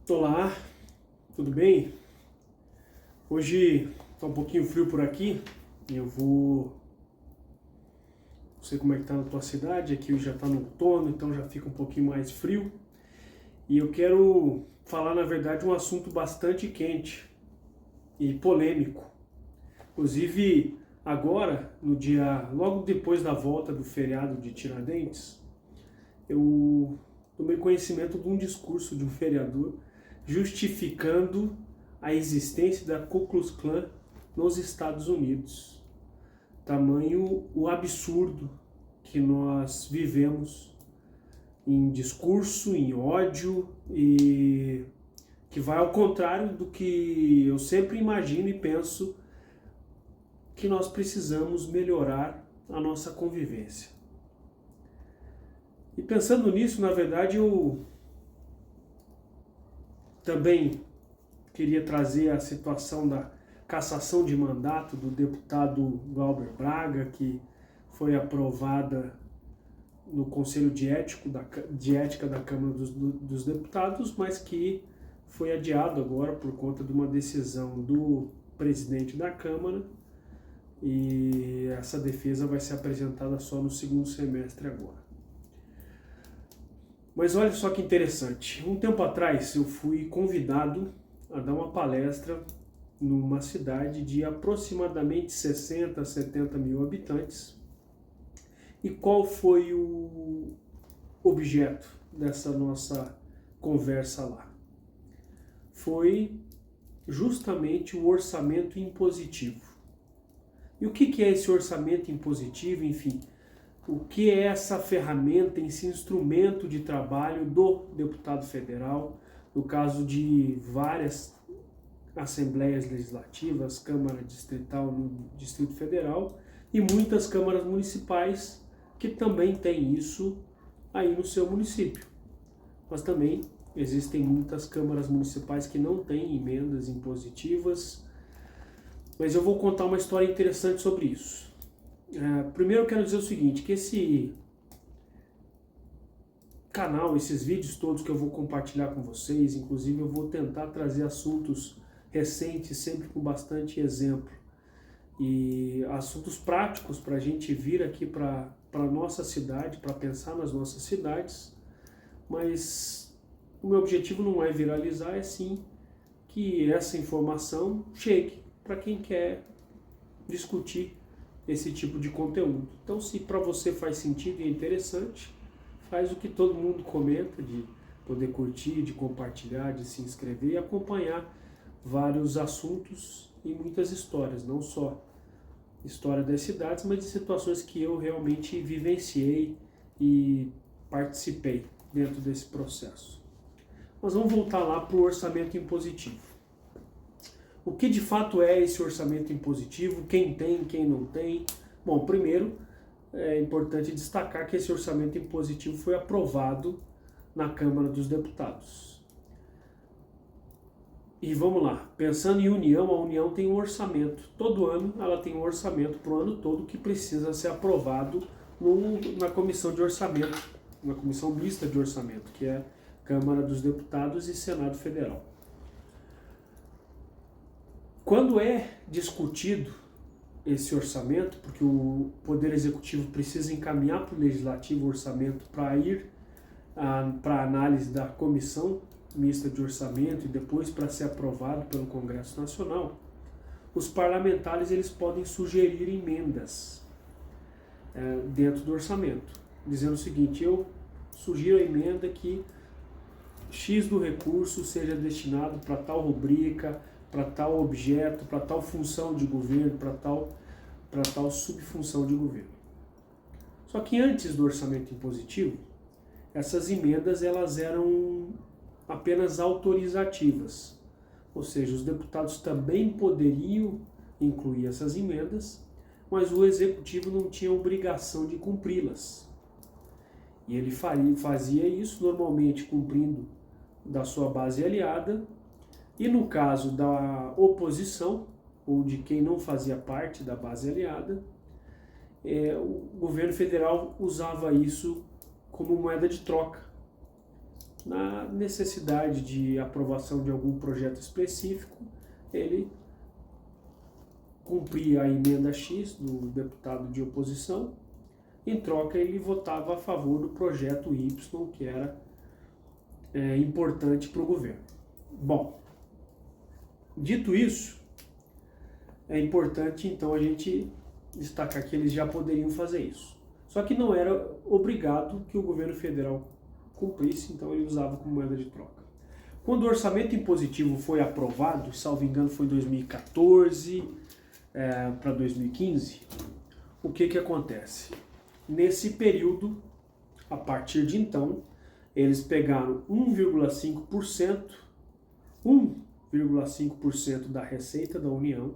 Olá, tudo bem? Hoje tá um pouquinho frio por aqui e não sei como é que tá na tua cidade, aqui já tá no outono, então já fica um pouquinho mais frio. E eu quero falar, na verdade, um assunto bastante quente e polêmico. Inclusive, agora, logo depois da volta do feriado de Tiradentes, eu tomei conhecimento de um discurso de um vereador justificando a existência da Ku Klux Klan nos Estados Unidos. Tamanho o absurdo que nós vivemos em discurso, em ódio, e que vai ao contrário do que eu sempre imagino e penso, que nós precisamos melhorar a nossa convivência. E pensando nisso, na verdade, eu também queria trazer a situação da cassação de mandato do deputado Glauber Braga, que foi aprovada no Conselho de Ética da Câmara dos Deputados, mas que foi adiado agora por conta de uma decisão do presidente da Câmara, e essa defesa vai ser apresentada só no segundo semestre agora. Mas olha só que interessante, um tempo atrás eu fui convidado a dar uma palestra numa cidade de aproximadamente 60 a 70 mil habitantes. E qual foi o objeto dessa nossa conversa lá? Foi justamente o orçamento impositivo. E o que é esse orçamento impositivo? Enfim, o que é essa ferramenta, esse instrumento de trabalho do deputado federal, no caso de várias assembleias legislativas, Câmara Distrital no Distrito Federal e muitas câmaras municipais que também têm isso aí no seu município. Mas também existem muitas câmaras municipais que não têm emendas impositivas. Mas eu vou contar uma história interessante sobre isso. Primeiro eu quero dizer o seguinte, que esse canal, esses vídeos todos que eu vou compartilhar com vocês, inclusive eu vou tentar trazer assuntos recentes, sempre com bastante exemplo, e assuntos práticos para a gente vir aqui para a nossa cidade, para pensar nas nossas cidades, mas o meu objetivo não é viralizar, é sim que essa informação chegue para quem quer discutir esse tipo de conteúdo. Então, se para você faz sentido e é interessante, faz o que todo mundo comenta, de poder curtir, de compartilhar, de se inscrever e acompanhar vários assuntos e muitas histórias, não só história das cidades, mas de situações que eu realmente vivenciei e participei dentro desse processo. Mas vamos voltar lá para o orçamento impositivo. O que de fato é esse orçamento impositivo? Quem tem, quem não tem? Bom, primeiro é importante destacar que esse orçamento impositivo foi aprovado na Câmara dos Deputados. E vamos lá, pensando em União, a União tem um orçamento. Todo ano ela tem um orçamento para o ano todo que precisa ser aprovado na Comissão de Orçamento, na Comissão Mista de Orçamento, que é Câmara dos Deputados e Senado Federal. Quando é discutido esse orçamento, porque o Poder Executivo precisa encaminhar para o Legislativo o orçamento para ir para a análise da Comissão Mista de Orçamento e depois para ser aprovado pelo Congresso Nacional, os parlamentares eles podem sugerir emendas dentro do orçamento, dizendo o seguinte: eu sugiro a emenda que X do recurso seja destinado para tal rubrica, para tal objeto, para tal função de governo, para tal subfunção de governo. Só que antes do orçamento impositivo, essas emendas elas eram apenas autorizativas, ou seja, os deputados também poderiam incluir essas emendas, mas o executivo não tinha obrigação de cumpri-las. E ele fazia isso normalmente cumprindo da sua base aliada. E no caso da oposição, ou de quem não fazia parte da base aliada, o governo federal usava isso como moeda de troca. na necessidade de aprovação de algum projeto específico, ele cumpria a emenda X do deputado de oposição, em troca ele votava a favor do projeto Y, que era importante para o governo. Bom, dito isso, é importante então a gente destacar que eles já poderiam fazer isso. Só que não era obrigado que o governo federal cumprisse, então ele usava como moeda de troca. Quando o orçamento impositivo foi aprovado, salvo engano foi em 2014 para 2015, o que acontece? Nesse período, a partir de então, eles pegaram 1,5% da receita da União,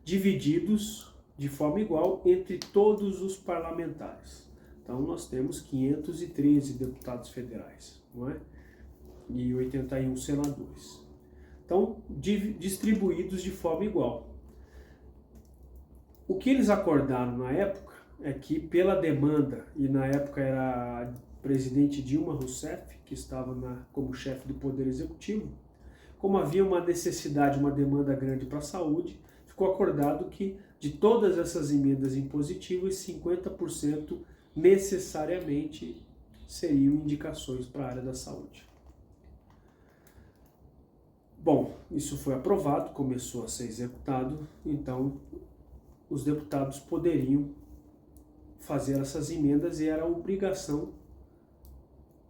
divididos de forma igual entre todos os parlamentares. Então nós temos 513 deputados federais, não é? E 81 senadores. Então, distribuídos de forma igual. O que eles acordaram na época é que pela demanda, e na época era a presidente Dilma Rousseff, que estava como chefe do Poder Executivo, como havia uma necessidade, uma demanda grande para a saúde, ficou acordado que de todas essas emendas impositivas, 50% necessariamente seriam indicações para a área da saúde. Bom, isso foi aprovado, começou a ser executado, então os deputados poderiam fazer essas emendas e era obrigação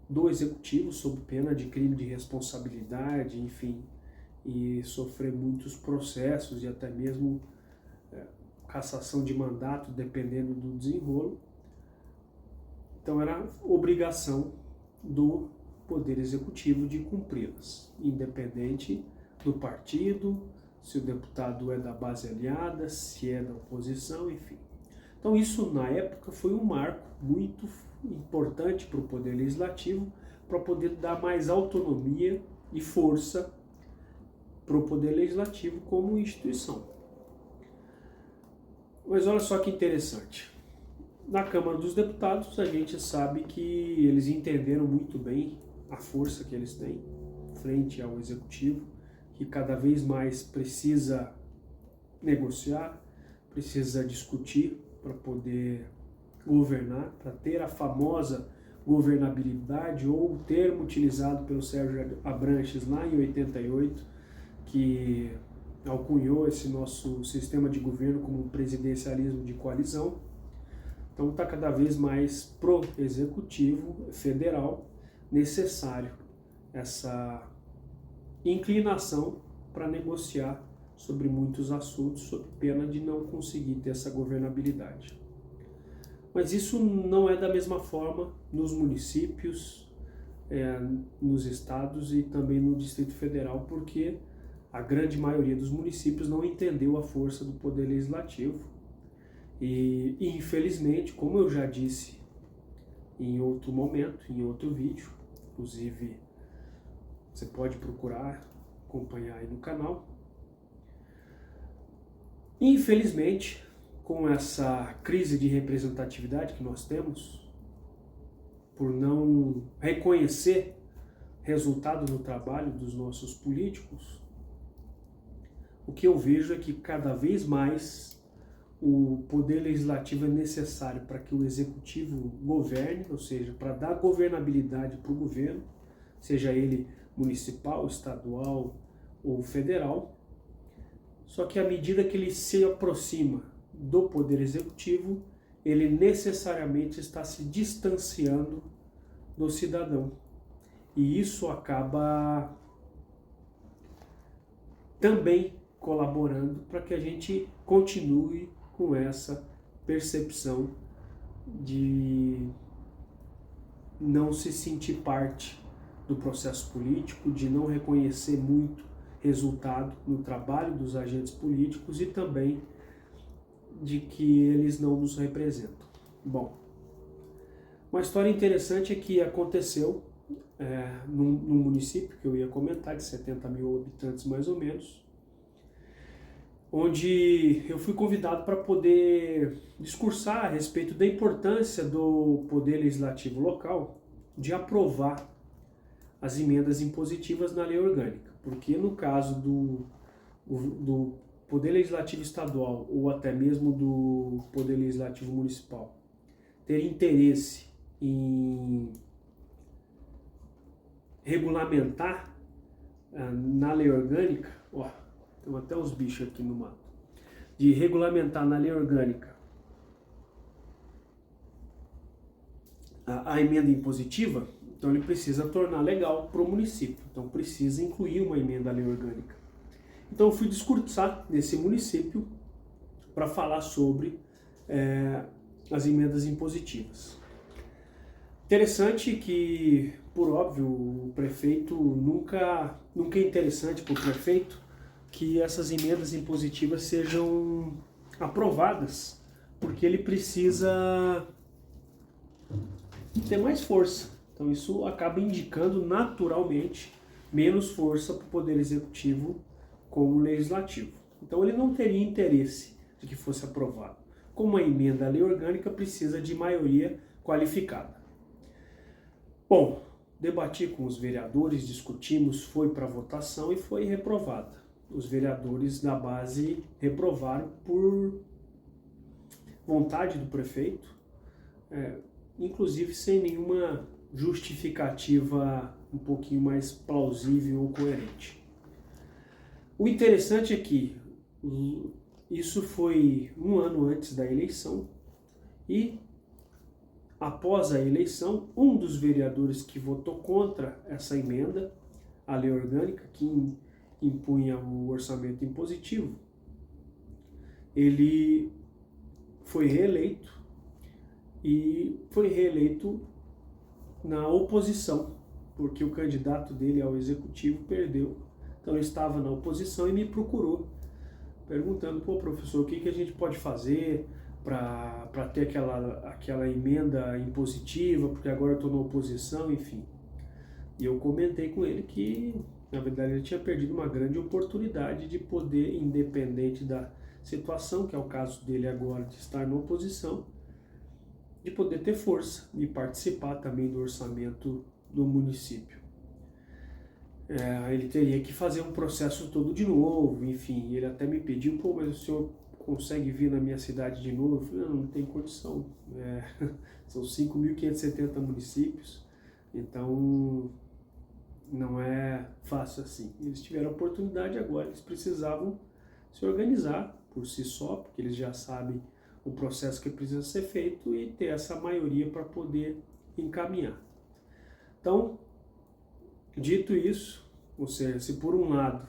do executivo, sob pena de crime de responsabilidade, enfim, e sofrer muitos processos e até mesmo cassação de mandato, dependendo do desenrolo. Então era obrigação do Poder Executivo de cumpri-las, independente do partido, se o deputado é da base aliada, se é da oposição, enfim. Então isso, na época, foi um marco muito importante para o Poder Legislativo, para poder dar mais autonomia e força para o Poder Legislativo como instituição. Mas olha só que interessante. Na Câmara dos Deputados, a gente sabe que eles entenderam muito bem a força que eles têm frente ao Executivo, que cada vez mais precisa negociar, precisa discutir para poder governar, para ter a famosa governabilidade, ou o termo utilizado pelo Sérgio Abranches lá em 88, que alcunhou esse nosso sistema de governo como um presidencialismo de coalizão. Então está cada vez mais pro Executivo Federal necessário essa inclinação para negociar sobre muitos assuntos, sob pena de não conseguir ter essa governabilidade. Mas isso não é da mesma forma nos municípios, nos estados e também no Distrito Federal, porque a grande maioria dos municípios não entendeu a força do Poder Legislativo. E infelizmente, como eu já disse em outro momento, em outro vídeo, inclusive você pode procurar, acompanhar aí no canal, infelizmente, com essa crise de representatividade que nós temos, por não reconhecer resultado no trabalho dos nossos políticos, o que eu vejo é que cada vez mais o Poder Legislativo é necessário para que o Executivo governe, ou seja, para dar governabilidade para o governo, seja ele municipal, estadual ou federal. Só que à medida que ele se aproxima do Poder Executivo, ele necessariamente está se distanciando do cidadão. E isso acaba também colaborando para que a gente continue com essa percepção de não se sentir parte do processo político, de não reconhecer muito resultado no trabalho dos agentes políticos e também de que eles não nos representam. Bom, uma história interessante é que aconteceu num município que eu ia comentar, de 70 mil habitantes mais ou menos, onde eu fui convidado para poder discursar a respeito da importância do Poder Legislativo local de aprovar as emendas impositivas na lei orgânica, porque no caso do Poder Legislativo Estadual ou até mesmo do Poder Legislativo Municipal ter interesse em regulamentar na lei orgânica, tem até os bichos aqui no mato, de regulamentar na lei orgânica a emenda impositiva, então ele precisa tornar legal para o município, então precisa incluir uma emenda à lei orgânica. Então eu fui discursar nesse município para falar sobre as emendas impositivas. Interessante que, por óbvio, o prefeito nunca é interessante para o prefeito que essas emendas impositivas sejam aprovadas, porque ele precisa ter mais força. Então isso acaba indicando naturalmente menos força para o Poder Executivo como o Legislativo. Então ele não teria interesse de que fosse aprovado. Como a emenda à lei orgânica precisa de maioria qualificada. Bom, debati com os vereadores, discutimos, foi para votação e foi reprovada. Os vereadores da base reprovaram por vontade do prefeito, inclusive sem nenhuma justificativa um pouquinho mais plausível ou coerente. O interessante é que isso foi um ano antes da eleição e, após a eleição, um dos vereadores que votou contra essa emenda à lei orgânica, que impunha o orçamento impositivo, ele foi reeleito e foi reeleito na oposição, porque o candidato dele ao executivo perdeu. Então ele estava na oposição e me procurou, perguntando: pô, professor, o que a gente pode fazer para ter aquela emenda impositiva, porque agora eu estou na oposição, enfim. E eu comentei com ele que, na verdade, ele tinha perdido uma grande oportunidade de poder, independente da situação, que é o caso dele agora de estar na oposição, de poder ter força e participar também do orçamento do município. Ele teria que fazer um processo todo de novo, enfim, ele até me pediu: pô, mas o senhor consegue vir na minha cidade de novo? Eu falei: não tem condição, são 5.570 municípios, então não é fácil assim. Eles tiveram a oportunidade agora, eles precisavam se organizar por si só, porque eles já sabem o processo que precisa ser feito e ter essa maioria para poder encaminhar. Então, dito isso, ou seja, se por um lado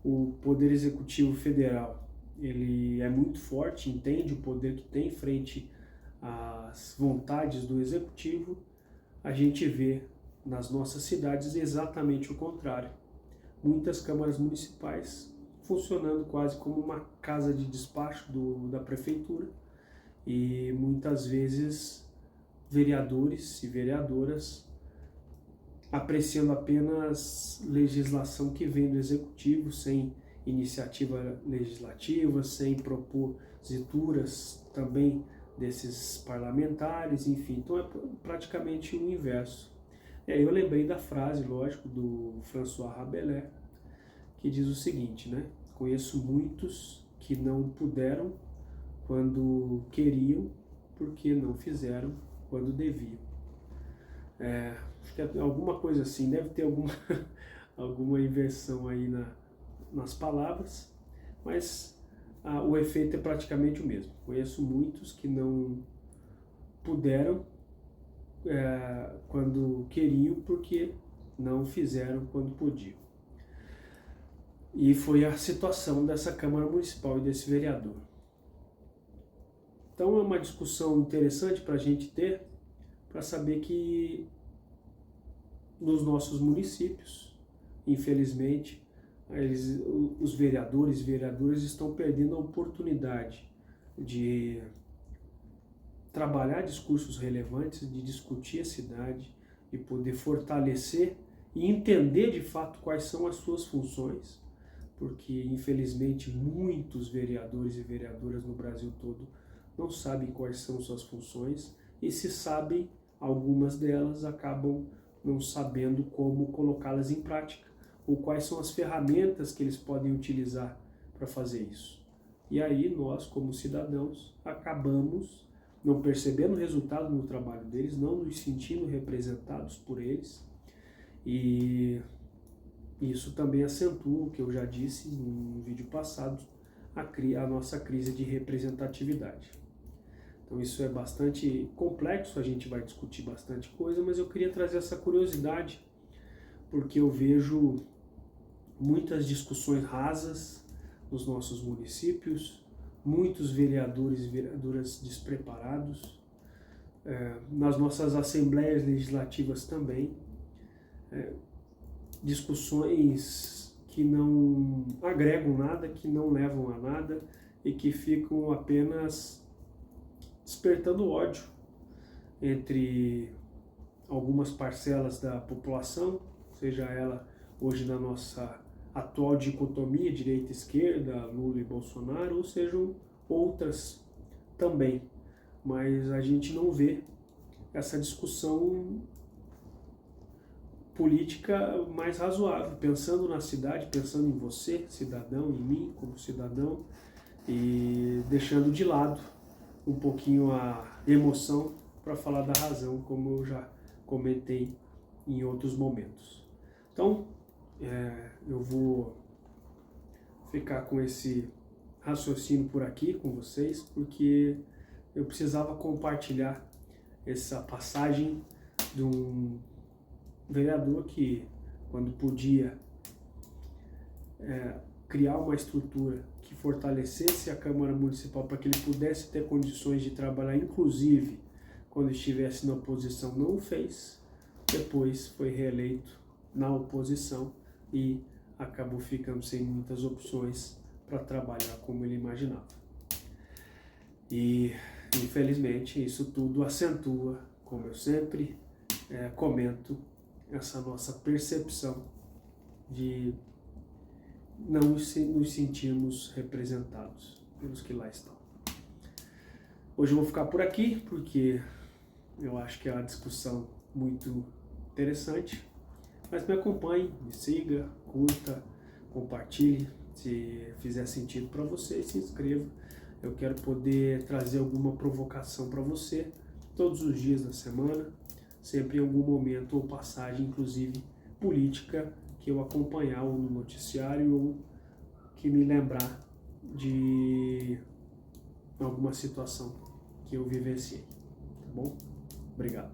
o Poder Executivo Federal ele é muito forte, entende o poder que tem frente às vontades do Executivo, a gente vê nas nossas cidades exatamente o contrário. Muitas câmaras municipais funcionando quase como uma casa de despacho da prefeitura e muitas vezes vereadores e vereadoras apreciando apenas legislação que vem do Executivo, sem iniciativa legislativa, sem proposituras também desses parlamentares, enfim. Então é praticamente o inverso. Eu lembrei da frase, lógico, do François Rabelais, que diz o seguinte, né? Conheço muitos que não puderam quando queriam, porque não fizeram quando deviam. Acho que é alguma coisa assim, deve ter alguma inversão aí nas palavras, mas o efeito é praticamente o mesmo. Conheço muitos que não puderam quando queriam, porque não fizeram quando podiam. E foi a situação dessa Câmara Municipal e desse vereador. Então é uma discussão interessante para a gente ter, para saber que nos nossos municípios, infelizmente, os vereadores e vereadoras estão perdendo a oportunidade de trabalhar discursos relevantes, de discutir a cidade, de poder fortalecer e entender de fato quais são as suas funções, porque infelizmente muitos vereadores e vereadoras no Brasil todo não sabem quais são suas funções, e se sabem algumas delas acabam não sabendo como colocá-las em prática, ou quais são as ferramentas que eles podem utilizar para fazer isso. E aí nós, como cidadãos, acabamos não percebendo o resultado no trabalho deles, não nos sentindo representados por eles, e isso também acentua o que eu já disse no vídeo passado, a nossa crise de representatividade. Então isso é bastante complexo, a gente vai discutir bastante coisa, mas eu queria trazer essa curiosidade, porque eu vejo muitas discussões rasas nos nossos municípios, muitos vereadores e vereadoras despreparados, nas nossas assembleias legislativas também, discussões que não agregam nada, que não levam a nada e que ficam apenas despertando ódio entre algumas parcelas da população, seja ela hoje na nossa atual dicotomia direita-esquerda, Lula e Bolsonaro, ou sejam outras também. Mas a gente não vê essa discussão política mais razoável, pensando na cidade, pensando em você, cidadão, em mim como cidadão, e deixando de lado um pouquinho a emoção para falar da razão, como eu já comentei em outros momentos. Então, eu vou ficar com esse raciocínio por aqui com vocês, porque eu precisava compartilhar essa passagem de um vereador que, quando podia criar uma estrutura que fortalecesse a Câmara Municipal para que ele pudesse ter condições de trabalhar, inclusive quando estivesse na oposição, não o fez. Depois foi reeleito na oposição e acabou ficando sem muitas opções para trabalhar como ele imaginava. E, infelizmente, isso tudo acentua, como eu sempre comento, essa nossa percepção de não nos sentirmos representados pelos que lá estão. Hoje eu vou ficar por aqui, porque eu acho que é uma discussão muito interessante, mas me acompanhe, me siga, curta, compartilhe, se fizer sentido para você, se inscreva. Eu quero poder trazer alguma provocação para você todos os dias da semana, sempre em algum momento ou passagem, inclusive política, que eu acompanhar ou no noticiário ou que me lembrar de alguma situação que eu vivenciei, tá bom? Obrigado.